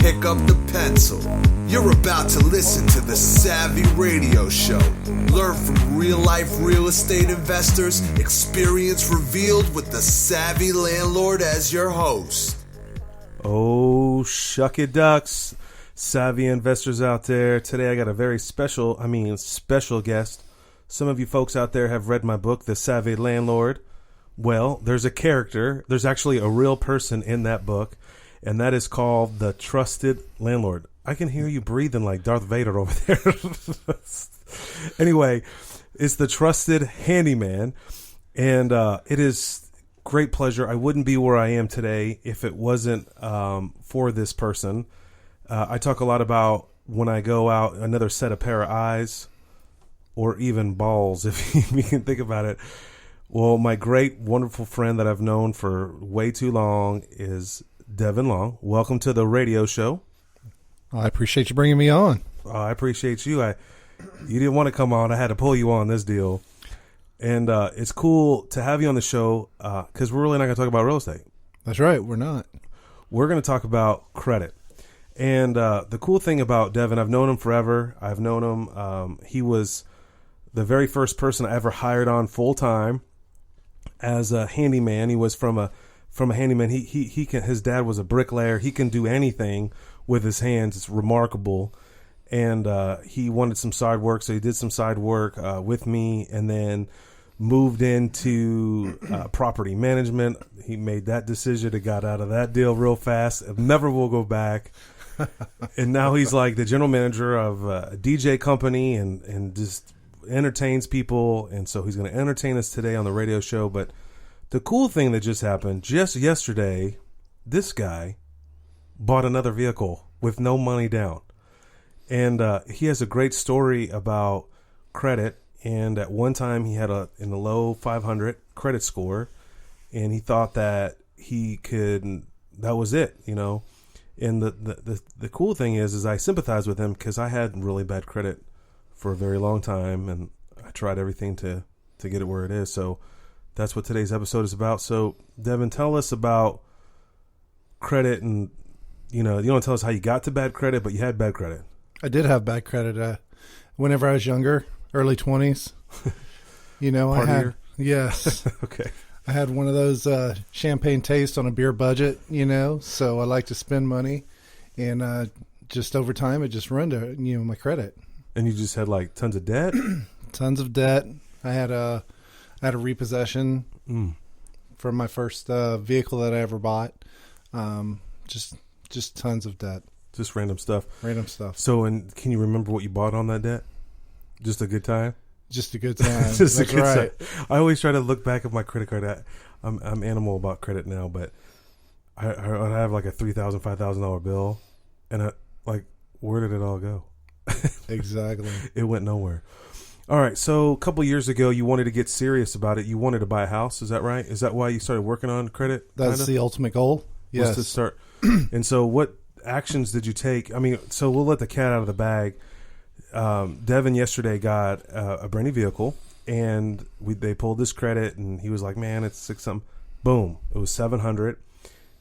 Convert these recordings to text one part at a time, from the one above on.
pick up the pencil. You're about to listen to the Savvy Radio Show. Learn from real-life real estate investors, experience revealed with the Savvy Landlord as your host. Oh, shuck it ducks. Savvy investors out there. Today I got a very special guest. Some of you folks out there have read my book, The Savvy Landlord. Well, there's a character. There's actually a real person in that book, and that is called The Trusted Landlord. I can hear you breathing like Darth Vader over there. Anyway, it's The Trusted Handyman, and it is great pleasure. I wouldn't be where I am today if it wasn't for this person. I talk a lot about when I go out, another set of pair of eyes, or even balls, if you can think about it. Well, my great, wonderful friend that I've known for way too long is Devin Long. Welcome to the radio show. I appreciate you bringing me on. I appreciate you. You didn't want to come on. I had to pull you on this deal. And it's cool to have you on the show because we're really not going to talk about real estate. That's right. We're not. We're going to talk about credit. And the cool thing about Devin, I've known him forever. I've known him. He was the very first person I ever hired on full time as a handyman. He was from a handyman. He can. His dad was a bricklayer. He can do anything with his hands. It's remarkable. And he wanted some side work, so he did some side work with me, and then moved into property management. He made that decision and got out of that deal real fast. Never will go back. And now he's like the general manager of a DJ company and just entertains people. And so he's going to entertain us today on the radio show. But the cool thing that just happened, just yesterday, this guy bought another vehicle with no money down. And he has a great story about credit. And at one time he had in the low 500 credit score. And he thought that that was it, you know. And the cool thing is I sympathize with him because I had really bad credit for a very long time, and I tried everything to get it where it is. So that's what today's episode is about. So Devin, tell us about credit, and you don't tell us how you got to bad credit, but you had bad credit. I did have bad credit. Whenever I was younger, early 20s, Partier? Yes. Okay. I had one of those champagne tastes on a beer budget, so I like to spend money, and just over time it just ruined my credit. And you just had like tons of debt? Tons of debt. I had a repossession from my first vehicle that I ever bought. Just tons of debt. Just random stuff. So, and can you remember what you bought on that debt? Just a good time? Just a good time. Just That's a good right. time. I always try to look back at my credit card. I'm animal about credit now, but I have like a $3,000, $5,000 bill, and where did it all go? Exactly. It went nowhere. All right. So a couple years ago, you wanted to get serious about it. You wanted to buy a house. Is that right? Is that why you started working on credit? That's the ultimate goal. Yes. Was to start. And so what actions did you take? I mean, so we'll let the cat out of the bag. Devin yesterday got a brand new vehicle, and they pulled this credit, and he was like, man, it's 6 something. Boom. It was 700.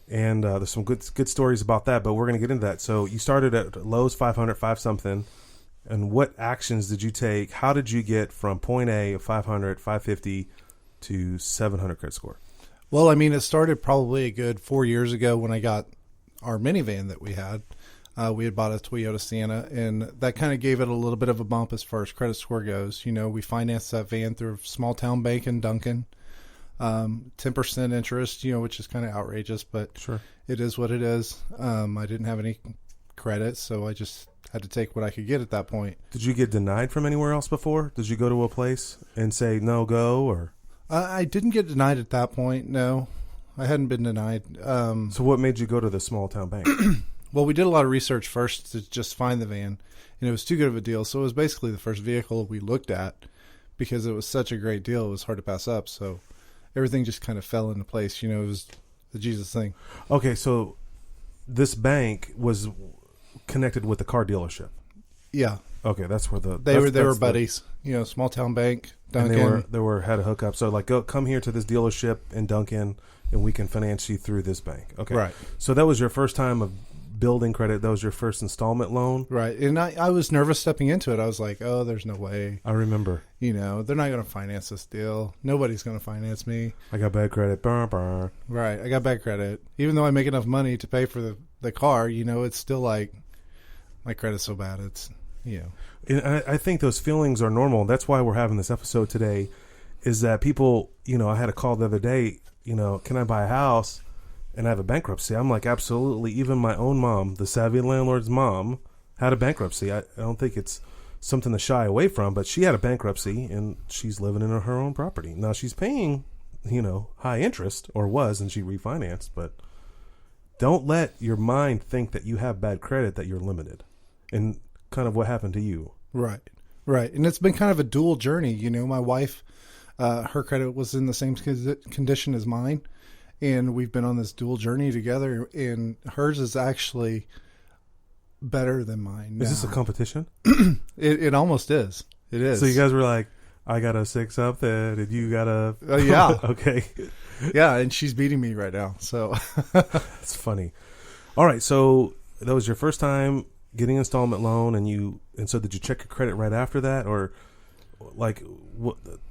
And there's some good stories about that, but we're going to get into that. So you started at Lowe's 500, 5 something. And what actions did you take? How did you get from point A of 500, 550 to 700 credit score? Well, I mean, it started probably a good 4 years ago when I got our minivan that we had. We had bought a Toyota Sienna, and that kind of gave it a little bit of a bump as far as credit score goes. We financed that van through a small town bank in Duncan, 10% interest, which is kind of outrageous, but sure, it is what it is. I didn't have any credit, so I just had to take what I could get at that point. Did you get denied from anywhere else before? Did you go to a place and say no go, or? I didn't get denied at that point. No, I hadn't been denied. So what made you go to the small town bank? Well, we did a lot of research first to just find the van, and it was too good of a deal. So it was basically the first vehicle we looked at because it was such a great deal. It was hard to pass up. So everything just kind of fell into place. It was the Jesus thing. Okay, so this bank was connected with the car dealership. Yeah. Okay, that's where they were buddies. Small town bank, Duncan. And they had a hookup. So come here to this dealership in Duncan, and we can finance you through this bank. Okay, right. So that was your first time of building credit. That was your first installment loan. Right. And I was nervous stepping into it. I was like, oh, there's no way. I remember. You know, they're not going to finance this deal. Nobody's going to finance me. I got bad credit. Burr, burr. Right. I got bad credit. Even though I make enough money to pay for the car, you know, it's still like my credit's so bad. It's, you know. And I think those feelings are normal. That's why we're having this episode today, is that people, you know, I had a call the other day, you know, can I buy a house? And I have a bankruptcy. I'm like, absolutely. Even my own mom, the Savvy Landlord's mom, had a bankruptcy. I don't think it's something to shy away from, but she had a bankruptcy, and she's living in her own property. Now, she's paying, you know, high interest, or was, and she refinanced. But don't let your mind think that you have bad credit, that you're limited. And kind of what happened to you. Right. Right. And it's been kind of a dual journey. You know, my wife, her credit was in the same condition as mine. And we've been on this dual journey together, and hers is actually better than mine. Is this a competition? It almost is. It is. So you guys were like, I got a 6 up there, and you got a... yeah. Okay. Yeah, and she's beating me right now. So that's funny. All right, so that was your first time getting an installment loan, and so did you check your credit right after that, or like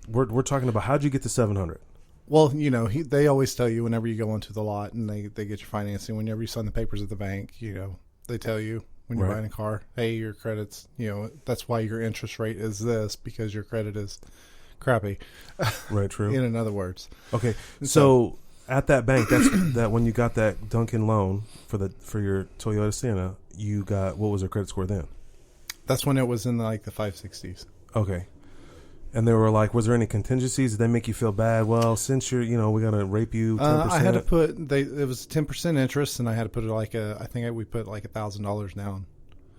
we're talking about how'd you get to 700? Well, you know, they always tell you whenever you go onto the lot and they get your financing, whenever you sign the papers at the bank, you know, they tell you when you're buying a car, hey, your credit's, you know, that's why your interest rate is this, because your credit is crappy. Right, true. In other words. Okay, so at that bank, that's that when you got that Duncan loan for your Toyota Sienna, you got, what was their credit score then? That's when it was in like the 560s. Okay. And they were like, was there any contingencies? Did they make you feel bad? Well, since you're, you know, we're going to rape you 10%. I had to put, it was 10% interest, and I had to put it like we put like $1,000 down.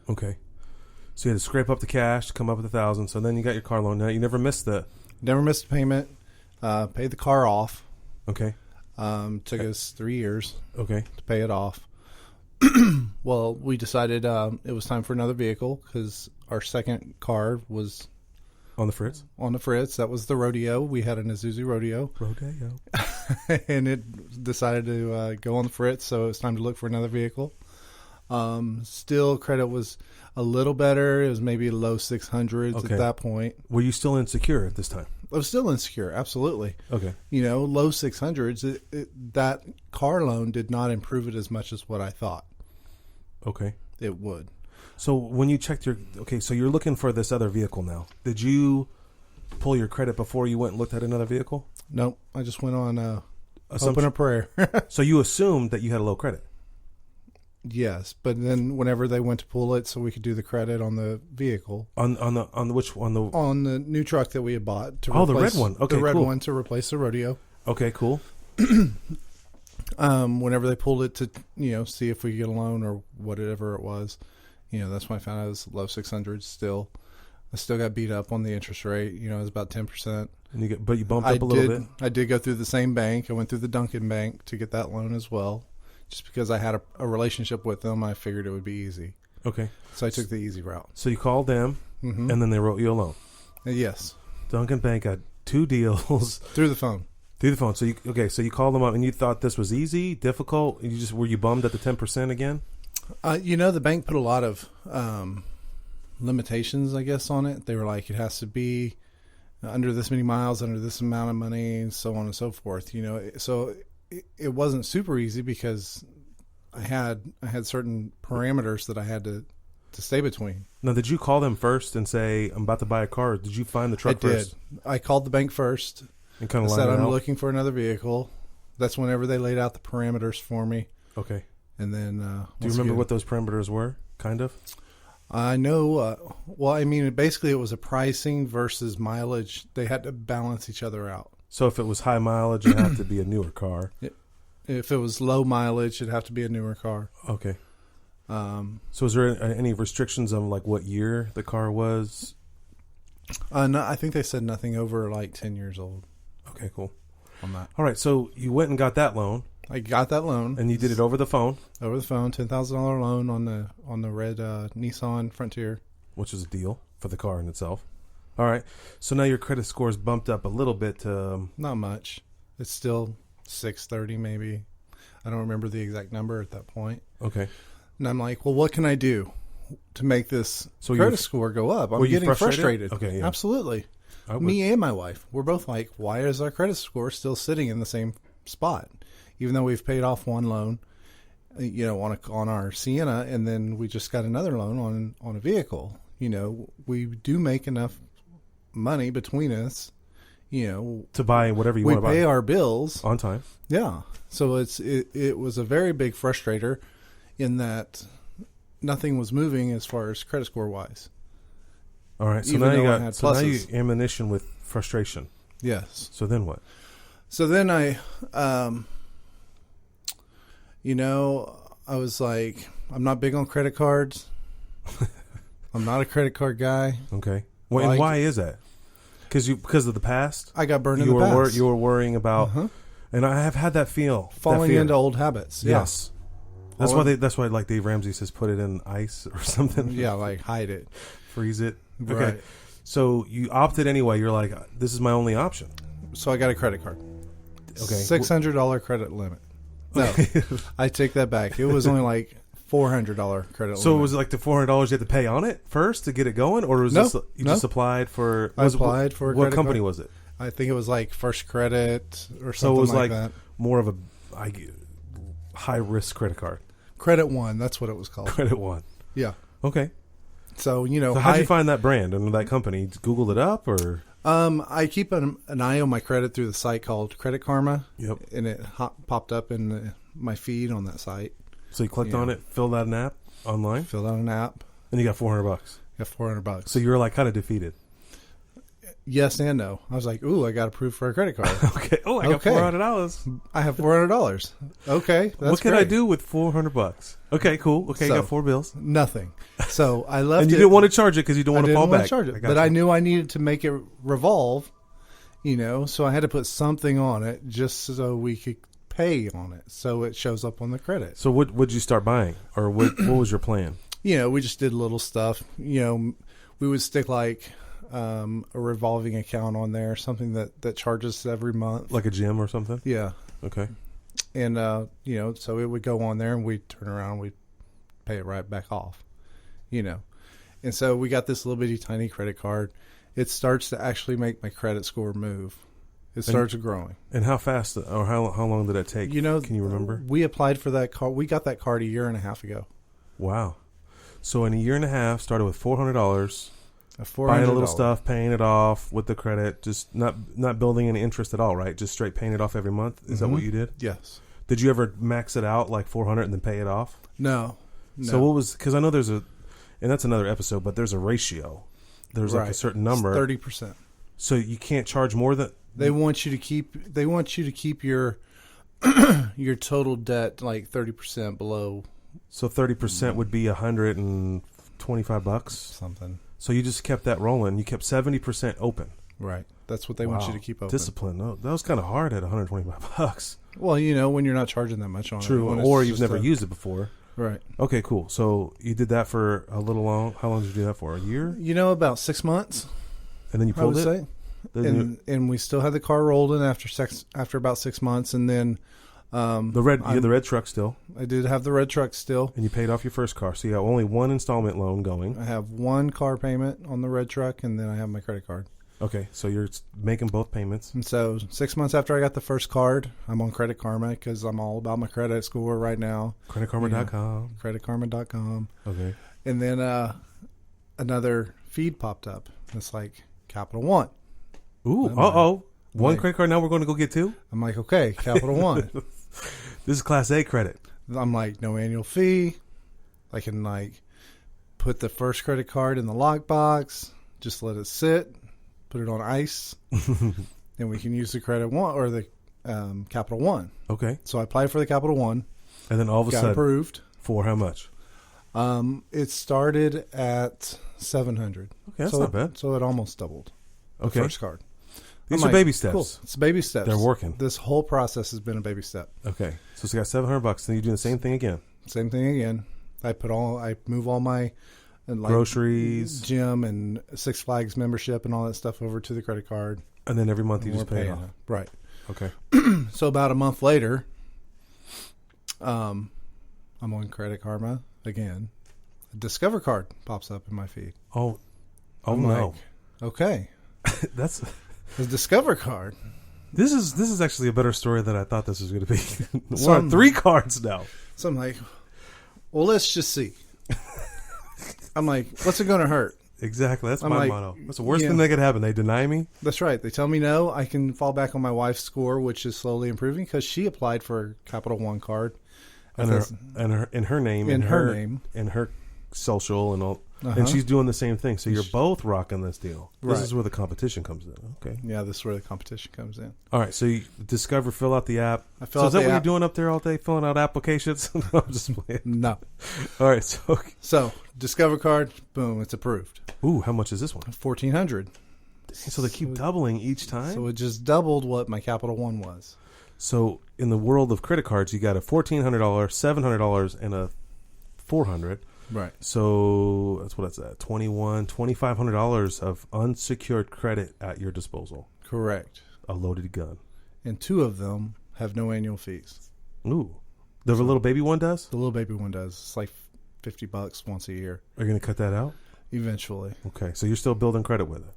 Okay. So you had to scrape up the cash to come up with $1,000. So then you got your car loan. Now you never missed the payment, paid the car off. Okay. Took us 3 years. Okay. To pay it off. Well, we decided it was time for another vehicle because our second car was on the fritz. On the fritz. That was the Rodeo. We had an Isuzu Rodeo. And it decided to go on the fritz, so it's time to look for another vehicle. Still, credit was a little better. It was maybe low 600s at that point. Were you still insecure at this time? I was still insecure, absolutely. Okay. You know, low 600s, that car loan did not improve it as much as what I thought. Okay. It would. So when you checked so you're looking for this other vehicle now. Did you pull your credit before you went and looked at another vehicle? Nope. I just went on hope and a prayer. So you assumed that you had a low credit? Yes, but then whenever they went to pull it so we could do the credit on the vehicle. On the new truck that we had bought. The red one. Okay, the red cool. one to replace the Rodeo. Okay, cool. Whenever they pulled it to, you know, see if we could get a loan or whatever it was, you know, that's when I found out it was low 600s still. I still got beat up on the interest rate. You know, it was about 10%. But you bumped up a little bit. I did go through the same bank. I went through the Duncan Bank to get that loan as well. Just because I had a relationship with them, I figured it would be easy. Okay. So I took the easy route. So you called them, and then they wrote you a loan. Yes. Duncan Bank got 2 deals. Through the phone. So you called them up, and you thought this was easy, difficult? Were you bummed at the 10% again? You know, the bank put a lot of limitations, I guess, on it. They were like, it has to be under this many miles, under this amount of money, and so on and so forth. You know, so it wasn't super easy because I had certain parameters that I had to stay between. Now, did you call them first and say, I'm about to buy a car? Or did you find the truck first? I did. I called the bank first. And kind of said, I'm looking for another vehicle. That's whenever they laid out the parameters for me. Okay. And then... do you remember what those parameters were, kind of? I know. Well, I mean, basically it was a pricing versus mileage. They had to balance each other out. So if it was high mileage, it'd have to be a newer car. If it was low mileage, it'd have to be a newer car. Okay. So is there any restrictions on like what year the car was? No, I think they said nothing over like 10 years old. Okay, cool. On that. All right, so you went and got that loan. I got that loan. And you did it over the phone? Over the phone, $10,000 loan on the red Nissan Frontier. Which is a deal for the car in itself. All right. So now your credit score is bumped up a little bit to... Not much. It's still 630 maybe. I don't remember the exact number at that point. Okay. And I'm like, well, what can I do to make this So credit score go up? I'm were you getting frustrated? frustrated. Okay, yeah. Absolutely. I would- Me and my wife, we're both like, why is our credit score still sitting in the same spot? Even though we've paid off one loan, on our Sienna, and then we just got another loan on a vehicle. We do make enough money between us. to buy whatever you We want to buy pay our bills. on time. Yeah. So it was a very big frustrator in that nothing was moving as far as credit score wise. All right. So Even now you though I got had now you pluses. ammunition with frustration. Yes. So then what? So then I was like, I'm not big on credit cards. I'm not a credit card guy. Okay. Well, and why is that? Because of the past. I got burned in the past. You were worrying about, and I have had that feel. Falling that fear. into old habits. Yeah. Yes. That's why like Dave Ramsey says, put it in ice or something. Yeah, like hide it. Freeze it. Okay. Right. So you opted anyway. You're like, this is my only option. So I got a credit card. Okay. $600 credit limit. No, I take that back. It was only like $400 credit So limit. was it like the $400 you had to pay on it first to get it going, or was No, this you no. just applied for? I applied for a what credit company card. was it? I think it was like First Credit or something So it was like like that. more of a high risk credit card. Credit One, that's what it was called. Credit One. Yeah. Okay. So So how'd you find that brand and that company? Googled it up or? I keep an eye on my credit through the site called Credit Karma. Yep. And it popped up in my feed on that site. So you clicked on it, filled out an app online, Filled out an app. and you got $400. Got $400. So you were like kind of defeated. Yes and no. I was like, ooh, I got approved for a credit card. Okay. Oh, I got Okay. $400. I have $400. Okay. That's What can I great. do with $400? Okay, cool. Okay, you So- got 4 bills. Nothing. So I left And you it. didn't want to charge it because you don't I want to didn't fall want back. to charge it. I got But you. I knew I needed to make it revolve, so I had to put something on it just so we could pay on it so it shows up on the credit. So what'd you start buying? Or what was your plan? We just did little stuff. We would stick like a revolving account on there, something that charges every month. Like a gym or something? Yeah. Okay. And, so it would go on there and we'd turn around and we'd pay it right back off, And so we got this little bitty tiny credit card. It starts to actually make my credit score move. It starts growing. And how fast or how long did that take? Can you remember? We applied for that card. We got that card a year and a half ago. Wow. So in a year and a half, started with $400, $400. buying a little stuff, paying it off with the credit, just not building any interest at all, right? Just straight paying it off every month. Is that what you did? Yes. Did you ever max it out like $400 and then pay it off? No. So what was, because I know there's and that's another episode, but there's a ratio. There's like a certain number. 30%. So you can't charge more than. They want you to keep your your total debt like 30% below So 30% would be $125. something. So you just kept that rolling. You kept 70% open. Right. That's what they want you to keep open. Discipline. No, that was kind of hard at $125. Well, when you're not charging that much on it. True. When it's Or you've just never used it before. Right. Okay, cool. So you did that for a little long. How long did you do that for? A year? About 6 months, And then you I would pulled it? say. Then And we still had the car rolled in after about 6 months, and then you had the red truck still, I did have the red truck still. and you paid off your first car. So you got only one installment loan going. I have one car payment on the red truck, and then I have my credit card. Okay, so you're making both payments. And so 6 months after I got the first card, I'm on Credit Karma because I'm all about my credit score right now. CreditKarma.com. CreditKarma.com. Okay. And then another feed popped up. It's like Capital One. Ooh, one Like- credit card. Now we're going to go get two? I'm like, okay, Capital One. This is Class A credit. I'm like, no annual fee. I can put the first credit card in the lockbox, just let it sit, put it on ice, and we can use the Credit One or the Capital One. Okay. So I applied for the Capital One, And then all of a got sudden, approved. for how much? It started at $700. Okay, that's so not bad. So it almost doubled. The Okay. first card. These I'm are like, baby steps. Cool. It's baby steps. They're working. This whole process has been a baby step. Okay. So it's got $700. Then you do the same thing again. Same thing again. I move all my Groceries. gym and Six Flags membership and all that stuff over to the credit card. And then every month you And just we're pay it paying off. Right. Okay. So about a month later, I'm on Credit Karma again. A Discover card pops up in my feed. Oh I'm no. like, okay, That's the Discover card. this is actually a better story than I thought this was going to be. We're Some- on 3 cards now. So I'm like, well, let's just see. I'm like, what's it going to hurt? Exactly. That's I'm my like, motto. What's the worst yeah. thing that could happen? They deny me? That's right. They tell me no. I can fall back on my wife's score, which is slowly improving because she applied for a Capital One card. And in her name, In and her name. and her social and all, Uh-huh. and she's doing the same thing. So you're both rocking this deal. This Right. is where the competition comes in. Okay. Yeah, this is where the competition comes in. All right. So you Discover, fill out the app. I fill So out is that the what app. you're doing up there all day, filling out applications? No, I'm just playing. No. All right. So, So Discover card, boom, it's approved. ooh, how much is this one? 1,400. So they keep doubling each time. So it just doubled what my Capital One was. So in the world of credit cards, you got a $1,400, $700, and a $400. Right. So that's what it's at, $2,500 of unsecured credit at your disposal. Correct. A loaded gun. And 2 of them have no annual fees. Ooh, the little baby one does. The little baby one does. It's like $50 once a year. Are you going to cut that out? Eventually. Okay, so you're still building credit with it.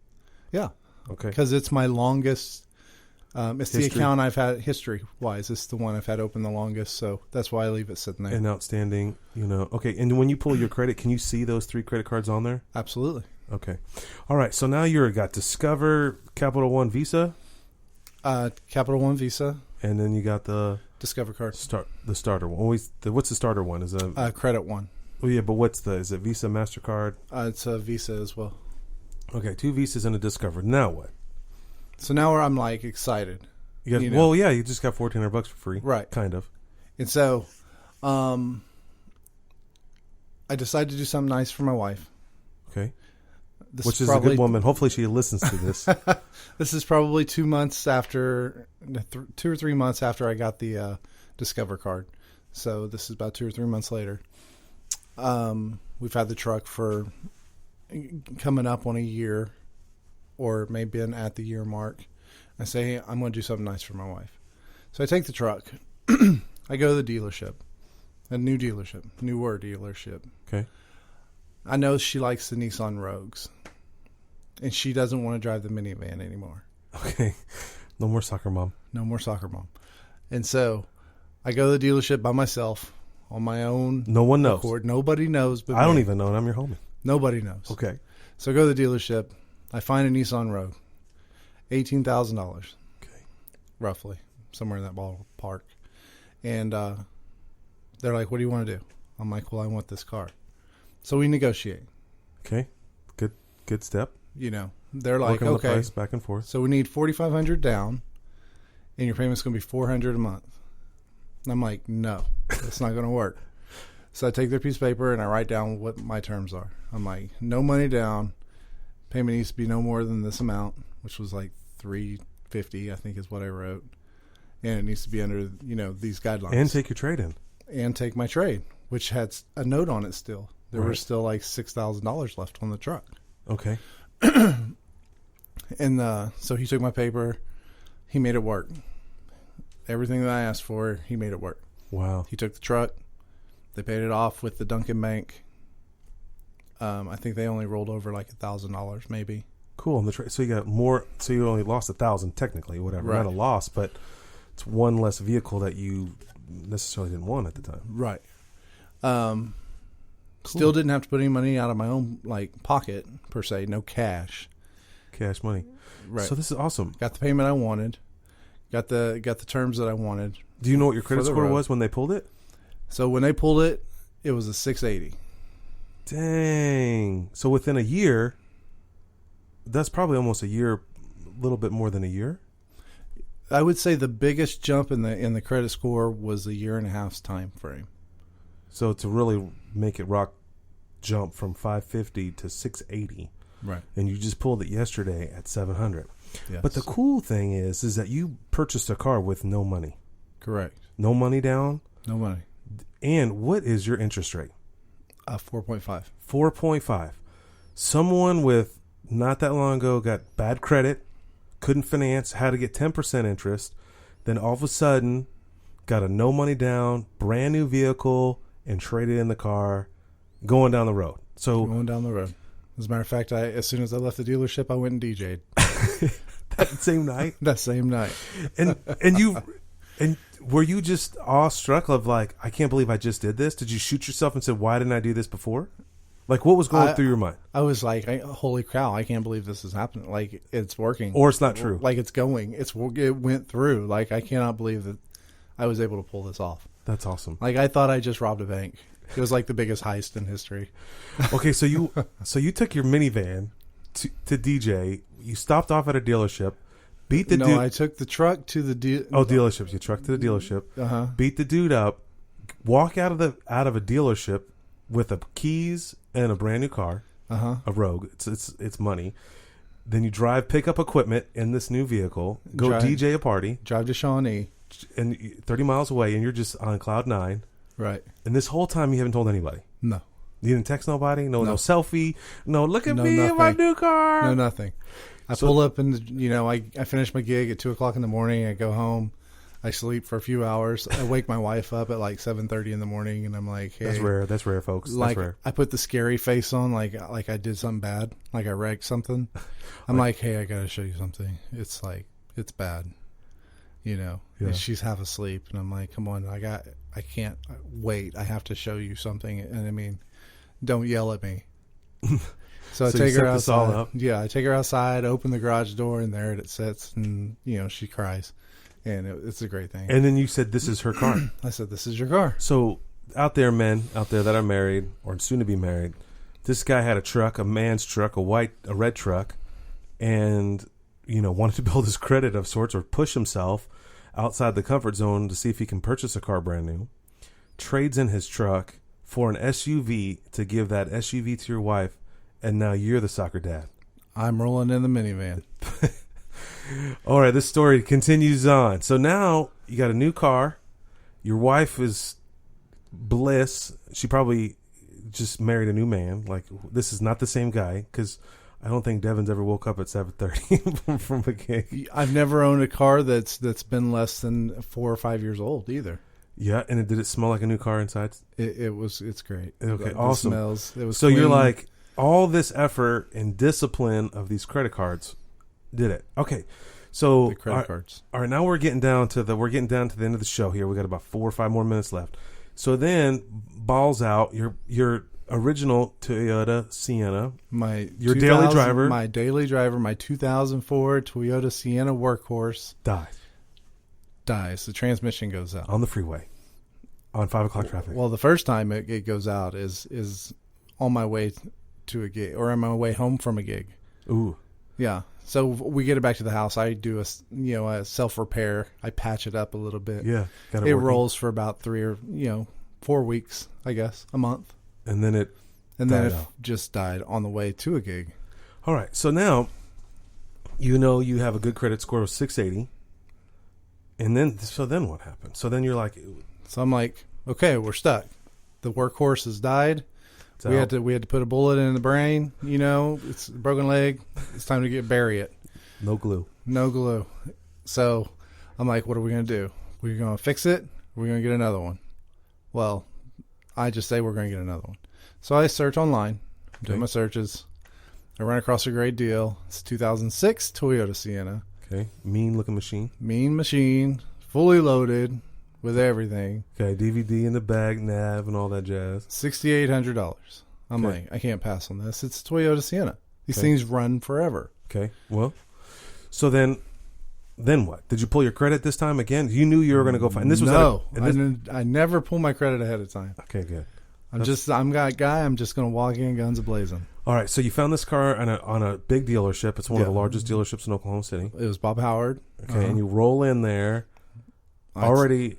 Yeah. Okay. Because it's my longest. It's the History. account I've had history-wise. It's the one I've had open the longest, so that's why I leave it sitting there. And outstanding, Okay, and when you pull your credit, can you see those 3 credit cards on there? Absolutely. Okay. All right, so now you're got Discover, Capital One Visa, Capital One Visa, and then you got the Discover card, starter one. What's the starter one? Is a Credit One. oh yeah, but is it Visa, MasterCard? It's a Visa as well. Okay, 2 Visas and a Discover. Now what? So now I'm like excited. You got, You know. well, yeah, you just got $1,400 for free, Right. Kind of. And so I decided to do something nice for my wife. Okay, This which is probably, a good woman. Hopefully, she listens to this. This is probably 2 months after, 2 or 3 months after I got the Discover card. So this is about 2 or 3 months later. We've had the truck for coming up on a year, or maybe been at the year mark. I say, hey, I'm going to do something nice for my wife. So I take the truck. I go to the dealership, newer dealership. Okay, I know she likes the Nissan Rogues, and she doesn't want to drive the minivan anymore. okay. No more soccer mom. No more soccer mom. And so I go to the dealership by myself on my own. No one knows. Accord. Nobody knows but I don't me. even know, and I'm your homie. Nobody knows. Okay. So I go to the dealership. I find a Nissan Rogue. $18,000. Okay. Roughly. Somewhere in that ballpark. And they're like, what do you want to do? I'm like, well, I want this car. So we negotiate. Okay. Good step. They're like, Working on the okay. price back and forth. So we need $4,500 down, and your payment's going to be $400 a month. And I'm like, no, that's not going to work. So I take their piece of paper and I write down what my terms are. I'm like, no money down. Payment needs to be no more than this amount, which was like $350, I think is what I wrote. And it needs to be under, these guidelines. And take your trade in. And take my trade, which had a note on it still. There Right. was still like $6,000 left on the truck. Okay. And so he took my paper. He made it work. Everything that I asked for, he made it work. Wow. He took the truck. They paid it off with the Duncan Bank. I think they only rolled over like $1,000 maybe. Cool. And so you got more. So you only lost 1,000 technically, whatever. Right. Not a loss, but it's one less vehicle that you necessarily didn't want at the time. Right. Still didn't have to put any money out of my own pocket per se. No cash. Cash money. Right. So this is awesome. Got the payment I wanted. Got the terms that I wanted. Do you know what your credit For the score road. was when they pulled it? So when they pulled it, it was a 680. Dang. So within a year, that's probably almost a year, a little bit more than a year. I would say the biggest jump in the credit score was a year and a half's time frame. So to really make it jump from 550 to 680, Right. and you just pulled it yesterday at 700. Yes. But the cool thing is that you purchased a car with no money, Correct. no money down. No money. And what is your interest rate? 4.5. 4.5. Someone with not that long ago got bad credit, couldn't finance, had to get 10% interest, then all of a sudden got a no money down, brand new vehicle, and traded in the car, going down the road. So Going down the road. As a matter of fact, as soon as I left the dealership, I went and DJ'd that same night, that same night. and were you just awestruck of like, I can't believe I just did this? Did you shoot yourself and said, why didn't I do this before? Like, what was going through your mind? I was like, holy cow, I can't believe this is happening. Like, it's working. Or it's not true. Like, it's going. It went through. Like, I cannot believe that I was able to pull this off. That's awesome. Like, I thought I just robbed a bank. It was like the biggest heist in history. Okay, so you took your minivan to DJ. You stopped off at a dealership, beat the dude. No, I took the truck to the dealerships. You trucked to the dealership, beat the dude up, walk out of a dealership with the keys and a brand new car, a Rogue. It's money. Then you pick up equipment in this new vehicle, DJ a party, drive to Shawnee, and 30 miles away, and you're just on cloud 9. Right. And this whole time you haven't told anybody. No. You didn't text nobody. No selfie. No, look at me nothing. in my new car. No, nothing. I pull up and I finish my gig at 2:00 in the morning. I go home. I sleep for a few hours. I wake my wife up at like 7:30 in the morning, and I'm like, "Hey, that's rare, folks. Like, that's rare." I put the scary face on, like I did something bad, like I wrecked something. I'm like, "Hey, I gotta show you something. It's like it's bad, Yeah. And she's half asleep, and I'm like, "Come on, I can't wait. I have to show you something." And I mean, don't yell at me. So I take her outside. Yeah, I take her outside, open the garage door, and there it sits, and she cries. And it's a great thing. And then you said, this is her car. I said, this is your car. So men out there that are married or soon to be married, this guy had a truck, a man's truck, a red truck, and, wanted to build his credit of sorts or push himself outside the comfort zone to see if he can purchase a car brand new, trades in his truck for an SUV to give that SUV to your wife, and now you're the soccer dad. I'm rolling in the minivan. All right, this story continues on. So now you got a new car. Your wife is bliss. She probably just married a new man. Like, this is not the same guy, because I don't think Devin's ever woke up at 7:30 from a gig. I've never owned a car that's been less than 4 or 5 years old either. Yeah, and did it smell like a new car inside? It's great. Okay, the awesome. Smells. It was so clean. You're like, all this effort and discipline of these credit cards did it. Okay. So the credit cards. All right, now we're getting down to the end of the show here. We got about 4 or 5 more minutes left. So then, balls out, your original Toyota Sienna, your daily driver, my 2004 Toyota Sienna Workhorse dies. The transmission goes out on the freeway on 5 o'clock traffic. Well, the first time it goes out is on my way to a gig, or on my way home from a gig. Ooh. Yeah. So we get it back to the house. I do a self repair. I patch it up a little bit. Yeah. It rolls for about 3 or 4 weeks, I guess, a month. And then it just died on the way to a gig. All right. So now you have a good credit score of 680. And then what happened? So then you're like, so I'm like, okay, we're stuck. The Workhorse has died. We had to put a bullet in the brain. It's a broken leg. It's time to bury it. No glue. So I'm like, what are we going to do? We're going to fix it. We're going to get another one. Well, I just say we're going to get another one. So I search online, do my searches. I run across a great deal. It's a 2006 Toyota Sienna. Okay. Mean looking machine. Mean machine, fully loaded with everything. Okay. DVD in the bag, nav, and all that jazz. $6,800. I'm like, I can't pass on this. It's a Toyota Sienna. These things run forever. Okay. Well, so then what? Did you pull your credit this time again? You knew you were going to go find. And this was I never pull my credit ahead of time. Okay, good. I'm that guy. I'm just going to walk in guns a-blazing. All right, so you found this car on a big dealership. It's one of the largest dealerships in Oklahoma City. It was Bob Howard. Okay, and you roll in there, already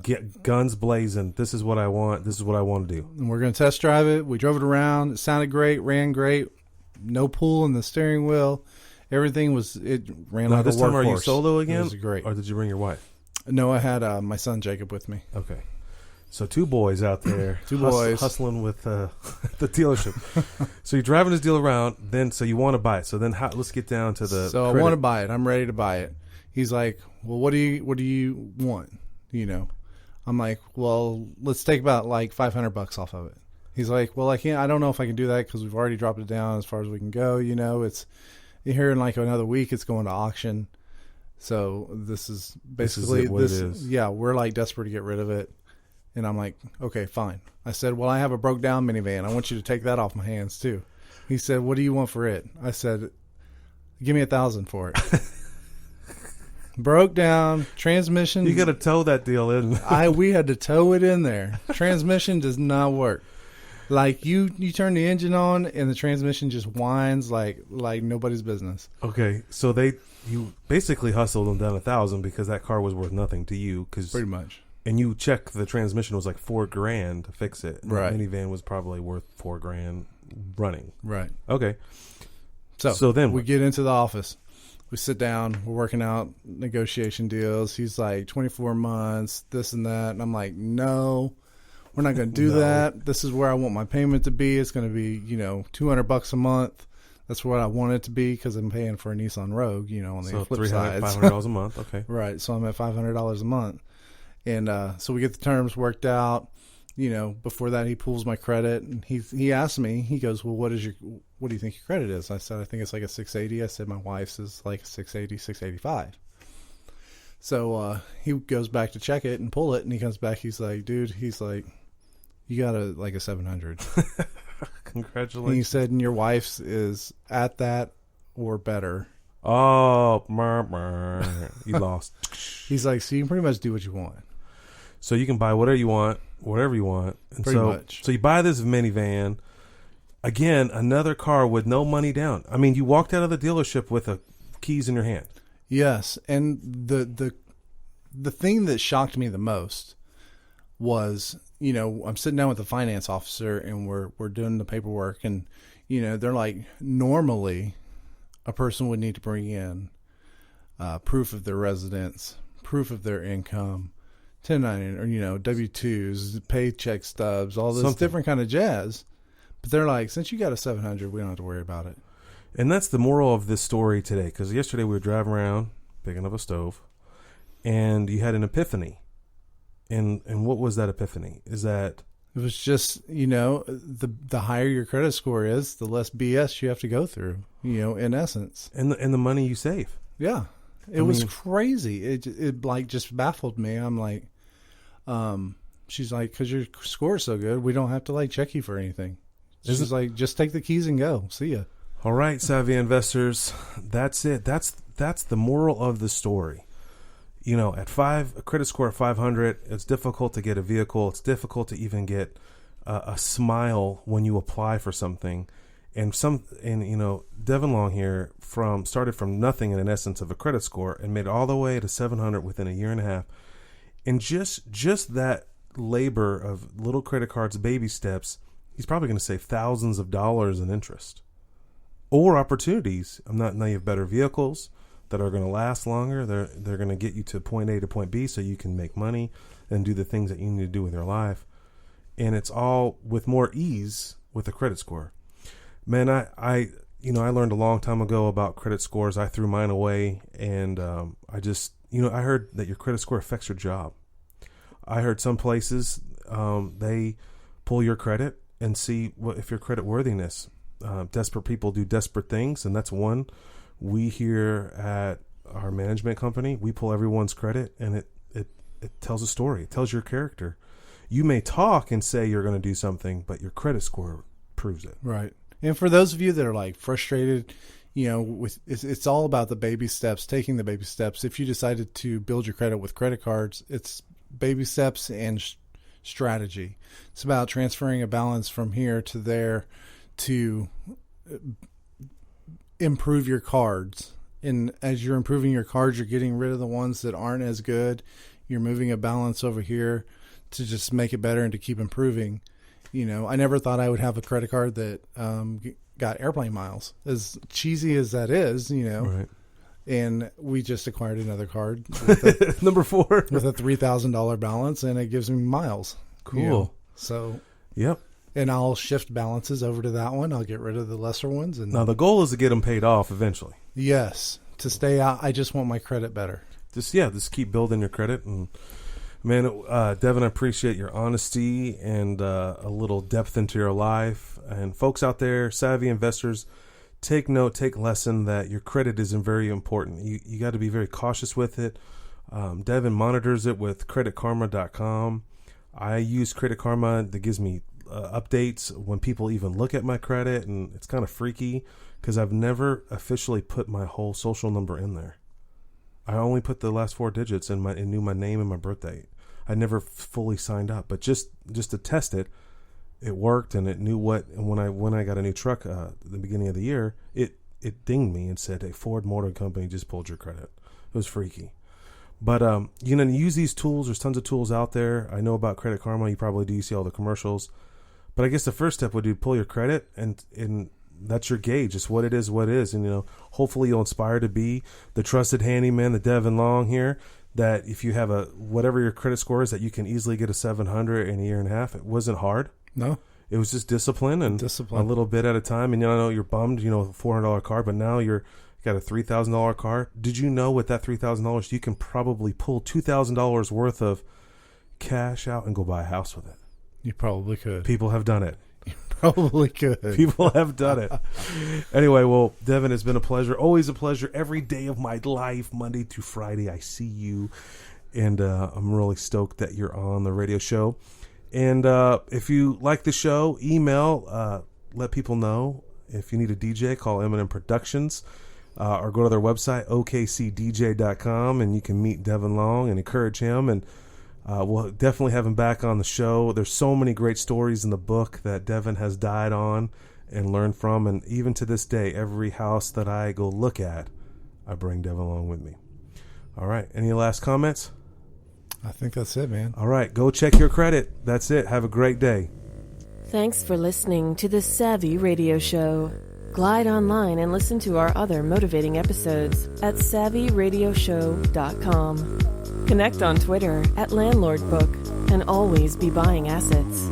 get guns blazing. This is what I want. This is what I want to do. And we're going to test drive it. We drove it around. It sounded great, ran great. No pull in the steering wheel. Everything it ran like a workhorse. This time, are you solo again? It was great. Or did you bring your wife? No, I had my son Jacob with me. Okay. So 2 boys out there, hustling with the dealership. So you're driving this deal around. So you want to buy it. So then let's get down to the. So credit. I want to buy it. I'm ready to buy it. He's like, well, what do you want? I'm like, well, let's take about like $500 off of it. He's like, well, I don't know if I can do that because we've already dropped it down as far as we can go. You know, it's here in like another week, it's going to auction. So this is basically what it is. Yeah, we're like desperate to get rid of it. And I'm like, okay, fine. I said, well, I have a broke down minivan. I want you to take that off my hands too. He said, what do you want for it? I said, give me $1,000 for it. Broke down transmission. You got to tow that deal in. We had to tow it in there. Transmission does not work. Like you turn the engine on and the transmission just whines like nobody's business. Okay, so you basically hustled them down $1,000 because that car was worth nothing to you. Pretty much. And you check the transmission was like $4,000 to fix it. Right. The minivan was probably worth $4,000 running. Right. Okay. So then we get into the office. We sit down. We're working out negotiation deals. He's like 24 months, this and that. And I'm like, no, we're not going to do that. This is where I want my payment to be. It's going to be, $200 a month. That's what I want it to be because I'm paying for a Nissan Rogue, on the flip side. $500 a month. Okay. Right. So I'm at $500 a month. And so we get the terms worked out. Before that, he pulls my credit, and he asked me. He goes, "Well, what do you think your credit is?" I said, "I think it's like a 680." I said, "My wife's is like a 680, 685." So he goes back to check it and pull it, and he comes back. He's like, "Dude," he's like, "You got like a 700." Congratulations. And he said, "And your wife's is at that or better." Oh, you lost. He's like, "So you can pretty much do what you want." So you can buy whatever you want. And Pretty much. So you buy this minivan. Again, another car with no money down. I mean, you walked out of the dealership with the keys in your hand. Yes, and the thing that shocked me the most was, I'm sitting down with the finance officer and we're doing the paperwork, and they're like, normally a person would need to bring in proof of their residence, proof of their income, 1099 or W-2s, paycheck stubs, all this different kind of jazz. But they're like, since you got a 700, we don't have to worry about it. And that's the moral of this story today, because yesterday we were driving around picking up a stove, and you had an epiphany. And what was that epiphany? Is that it was just, the higher your credit score is, the less BS you have to go through, in essence. And the money you save. Yeah. It was crazy. It like just baffled me. I'm like, she's like, because your score is so good, we don't have to like check you for anything. She's like, just take the keys and go. See ya. All right, savvy investors. That's it. That's the moral of the story. At a credit score of 500, it's difficult to get a vehicle. It's difficult to even get a smile when you apply for something. And Devin Long here started from nothing in essence of a credit score and made it all the way to 700 within a year and a half. And just that labor of little credit cards, baby steps, he's probably going to save thousands of dollars in interest or opportunities. Now you have better vehicles that are going to last longer. They're going to get you to point A to point B so you can make money and do the things that you need to do with your life. And it's all with more ease with a credit score. Man, I learned a long time ago about credit scores. I threw mine away, and I heard that your credit score affects your job. I heard some places they pull your credit and see if your credit worthiness. Desperate people do desperate things, and that's one. We here at our management company, we pull everyone's credit, and it tells a story. It tells your character. You may talk and say you're going to do something, but your credit score proves it. Right. And for those of you that are like frustrated, it's all about the baby steps, taking the baby steps. If you decided to build your credit with credit cards, it's baby steps and strategy. It's about transferring a balance from here to there to improve your cards. And as you're improving your cards, you're getting rid of the ones that aren't as good. You're moving a balance over here to just make it better and to keep improving. I never thought I would have a credit card that got airplane miles. As cheesy as that is, Right. And we just acquired another card with Number 4 with a $3,000 balance, and it gives me miles. Cool. So, yep. And I'll shift balances over to that one. I'll get rid of the lesser ones. And Now the goal is to get them paid off eventually. Yes, to stay out. I just want my credit better. Just keep building your credit, and Man, Devin, I appreciate your honesty and a little depth into your life. And folks out there, savvy investors, take note, take lesson that your credit is very important. You got to be very cautious with it. Devin monitors it with creditkarma.com. I use Credit Karma that gives me updates when people even look at my credit, and it's kind of freaky because I've never officially put my whole social number in there. I only put the last 4 digits and knew my name and my birth date. I never fully signed up, but just to test it, it worked, and it knew what. And when I got a new truck at the beginning of the year, it dinged me and said, "Hey, Ford Motor Company just pulled your credit." It was freaky. But use these tools. There's tons of tools out there. I know about Credit Karma. You probably do. You see all the commercials. But I guess the first step would be pull your credit, and that's your gauge. It's what it is, and hopefully you'll inspire to be the trusted handyman, the Devin Long here. That if you have whatever your credit score is, that you can easily get a 700 in a year and a half. It wasn't hard. No, it was just discipline a little bit at a time. And I know you're bummed, a $400 car, but now you got a $3,000 car. Did you know with that $3,000 you can probably pull $2,000 worth of cash out and go buy a house with it? You probably could. People have done it. You probably could. People have done it. Anyway, well, Devin, it's been a pleasure. Always a pleasure. Every day of my life, Monday through Friday, I see you. And I'm really stoked that you're on the radio show. And if you like the show, email, let people know. If you need a DJ, call Eminem Productions. Or go to their website, okcdj.com, and you can meet Devin Long and encourage him. And we'll definitely have him back on the show. There's so many great stories in the book that Devin has died on and learned from. And even to this day, every house that I go look at, I bring Devin along with me. All right. Any last comments? I think that's it, man. All right. Go check your credit. That's it. Have a great day. Thanks for listening to the Savvy Radio Show. Glide online and listen to our other motivating episodes at SavvyRadioShow.com. Connect on Twitter at LandlordBook and always be buying assets.